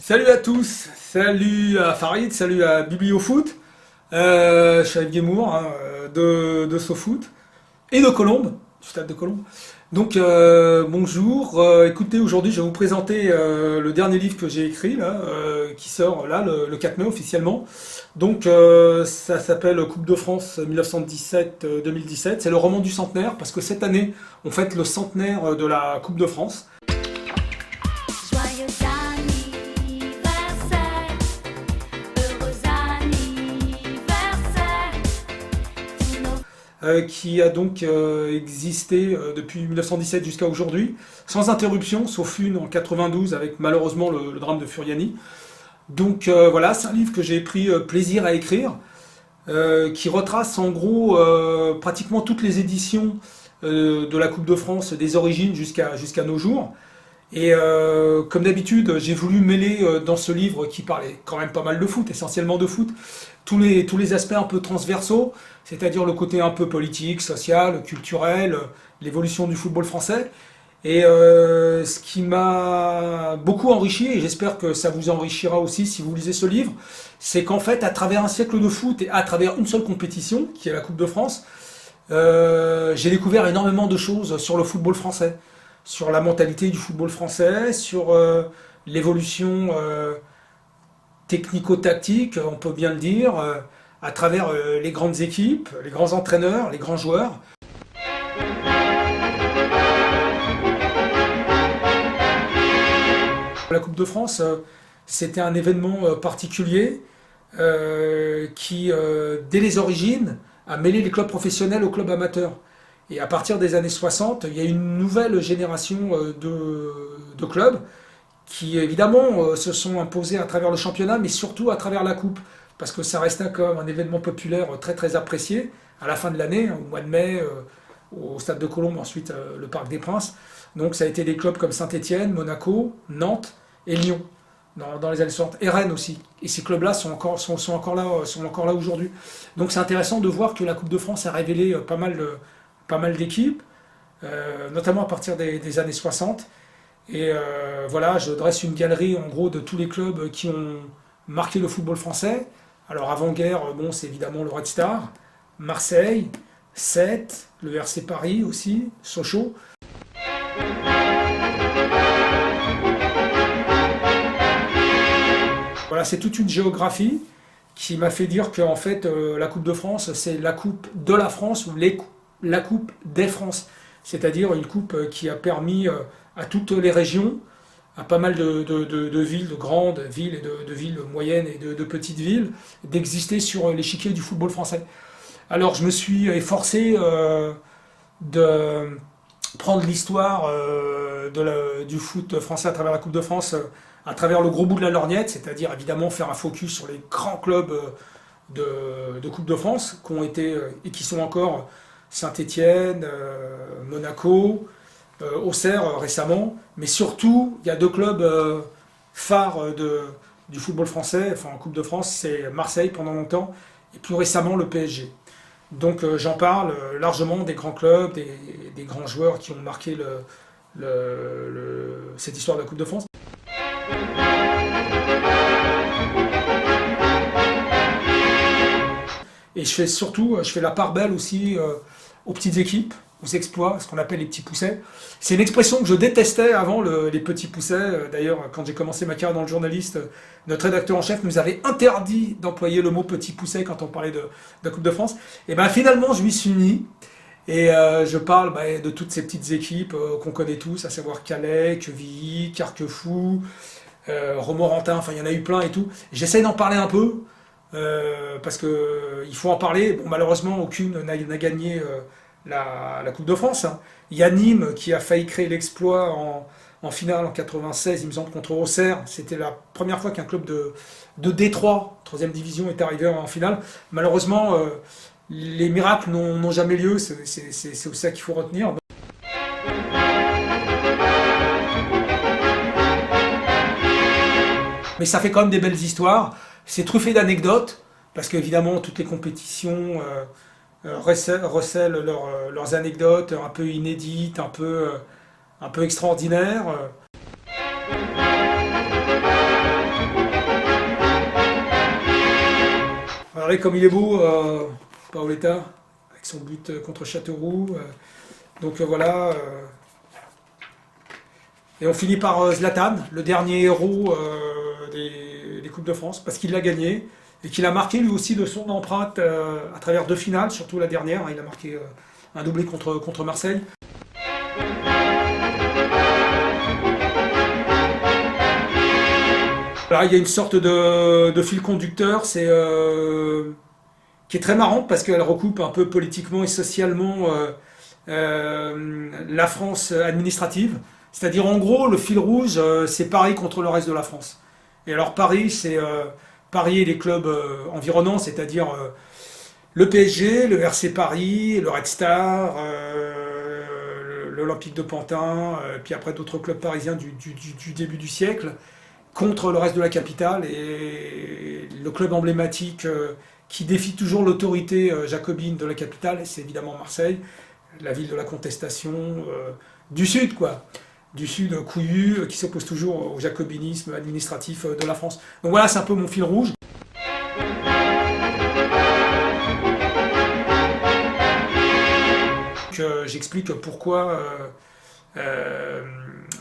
Salut à tous, salut à Farid, salut à Bibliofoot, je suis avec Guémour de SoFoot et de Colombe, du stade de Colombe. Donc bonjour, écoutez, aujourd'hui je vais vous présenter le dernier livre que j'ai écrit là, qui sort là le 4 mai officiellement. Donc ça s'appelle Coupe de France 1917-2017, c'est le roman du centenaire parce que cette année on fête le centenaire de la Coupe de France. Joyeux anniversaire, heureux anniversaire, tous nos Qui a donc existé depuis 1917 jusqu'à aujourd'hui, sans interruption, sauf une en 92 avec malheureusement le drame de Furiani. Donc voilà, c'est un livre que j'ai pris plaisir à écrire, qui retrace en gros pratiquement toutes les éditions de la Coupe de France, des origines jusqu'à nos jours. Et comme d'habitude, j'ai voulu mêler dans ce livre qui parlait quand même pas mal de foot, essentiellement de foot, tous les aspects un peu transversaux, c'est-à-dire le côté un peu politique, social, culturel, l'évolution du football français. Et ce qui m'a beaucoup enrichi, et j'espère que ça vous enrichira aussi si vous lisez ce livre, c'est qu'en fait, à travers un siècle de foot et à travers une seule compétition, qui est la Coupe de France, j'ai découvert énormément de choses sur le football français, sur la mentalité du football français, sur l'évolution technico-tactique, on peut bien le dire, à travers les grandes équipes, les grands entraîneurs, les grands joueurs. La Coupe de France, c'était un événement particulier qui, dès les origines, a mêlé les clubs professionnels aux clubs amateurs. Et à partir des années 60, il y a une nouvelle génération de clubs qui, évidemment, se sont imposés à travers le championnat, mais surtout à travers la Coupe. Parce que ça restait comme un événement populaire très très apprécié à la fin de l'année, au mois de mai, au Stade de Colombe, ensuite le Parc des Princes. Donc ça a été des clubs comme Saint-Étienne, Monaco, Nantes et Lyon dans les années 60, et Rennes aussi. Et ces clubs-là sont encore là aujourd'hui. Donc c'est intéressant de voir que la Coupe de France a révélé pas mal d'équipes, notamment à partir des années 60. Et voilà, je dresse une galerie en gros de tous les clubs qui ont marqué le football français. Alors avant-guerre, bon, c'est évidemment le Red Star, Marseille, Sète, le RC Paris aussi, Sochaux. Voilà, c'est toute une géographie qui m'a fait dire que en fait, la Coupe de France, c'est la Coupe de la France ou la Coupe des France. C'est-à-dire une coupe qui a permis à toutes les régions, à pas mal de villes, de grandes villes et de villes moyennes et de petites villes, d'exister sur l'échiquier du football français. Alors je me suis efforcé de prendre l'histoire du foot français à travers la Coupe de France, à travers le gros bout de la lorgnette, c'est-à-dire évidemment faire un focus sur les grands clubs de Coupe de France qui ont été et qui sont encore Saint-Étienne, Monaco, Auxerre récemment, mais surtout il y a deux clubs phares du football français, enfin en Coupe de France, c'est Marseille pendant longtemps et plus récemment le PSG. Donc j'en parle largement des grands clubs, des grands joueurs qui ont marqué cette histoire de la Coupe de France. Et je fais la part belle aussi aux petites équipes, aux exploits, ce qu'on appelle les petits poussets. C'est une expression que je détestais avant, les petits poussets. D'ailleurs, quand j'ai commencé ma carrière dans le journaliste, notre rédacteur en chef nous avait interdit d'employer le mot petit pousset quand on parlait de la Coupe de France. Et bien finalement, je m'y suis mis. Et je parle de toutes ces petites équipes qu'on connaît tous, à savoir Calais, Quevilly, Carquefou, Romorantin, enfin il y en a eu plein et tout. J'essaie d'en parler un peu, parce qu'il faut en parler. Bon, malheureusement, aucune n'a gagné la Coupe de France. Hein. Il y a Nîmes qui a failli créer l'exploit en finale en 96, il me semble, contre Auxerre. C'était la première fois qu'un club de Détroit, 3e division, est arrivé en finale. Malheureusement, les miracles n'ont jamais lieu, c'est aussi ça qu'il faut retenir. Mais ça fait quand même des belles histoires. C'est truffé d'anecdotes, parce qu'évidemment, toutes les compétitions recèlent leurs anecdotes un peu inédites, un peu extraordinaires. Regardez comme il est beau, Paoletta, avec son but contre Châteauroux. Donc voilà. Et on finit par Zlatan, le dernier héros des Coupes de France, parce qu'il l'a gagné et qu'il a marqué lui aussi de son empreinte à travers 2 finales, surtout la dernière. Il a marqué un doublé contre Marseille. Là, il y a une sorte de fil conducteur, qui est très marrant parce qu'elle recoupe un peu politiquement et socialement la France administrative. C'est-à-dire en gros, le fil rouge, c'est Paris contre le reste de la France. Et alors Paris, c'est Paris et les clubs environnants, c'est-à-dire le PSG, le RC Paris, le Red Star, l'Olympique de Pantin, puis après d'autres clubs parisiens du début du siècle, contre le reste de la capitale. Et le club emblématique qui défie toujours l'autorité jacobine de la capitale, c'est évidemment Marseille, la ville de la contestation du Sud, quoi. Du Sud couillu, qui s'oppose toujours au jacobinisme administratif de la France. Donc voilà, c'est un peu mon fil rouge. J'explique pourquoi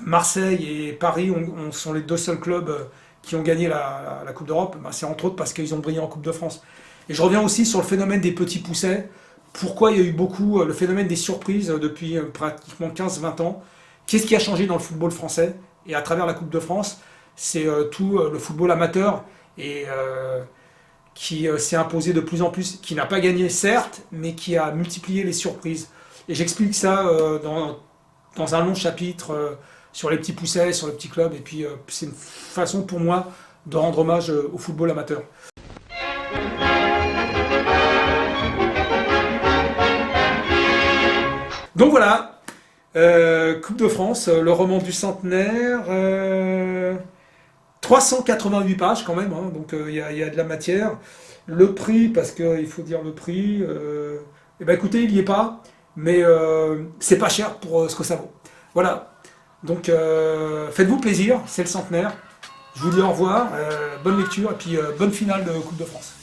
Marseille et Paris sont les 2 seuls clubs qui ont gagné la Coupe d'Europe. Ben, c'est entre autres parce qu'ils ont brillé en Coupe de France. Et je reviens aussi sur le phénomène des petits poussets. Pourquoi il y a eu beaucoup le phénomène des surprises depuis pratiquement 15-20 ans. Qu'est-ce qui a changé dans le football français? Et à travers la Coupe de France, c'est tout le football amateur et qui s'est imposé de plus en plus, qui n'a pas gagné certes, mais qui a multiplié les surprises. Et j'explique ça dans un long chapitre sur les petits poussets, sur les petits clubs. Et puis c'est une façon pour moi de rendre hommage au football amateur. Donc voilà. Coupe de France, le roman du centenaire, 388 pages quand même, hein, donc il y a de la matière. Le prix, parce qu'il faut dire le prix, eh ben écoutez, il n'y est pas, mais c'est pas cher pour ce que ça vaut. Voilà, donc faites-vous plaisir, c'est le centenaire. Je vous dis au revoir, bonne lecture et puis bonne finale de Coupe de France.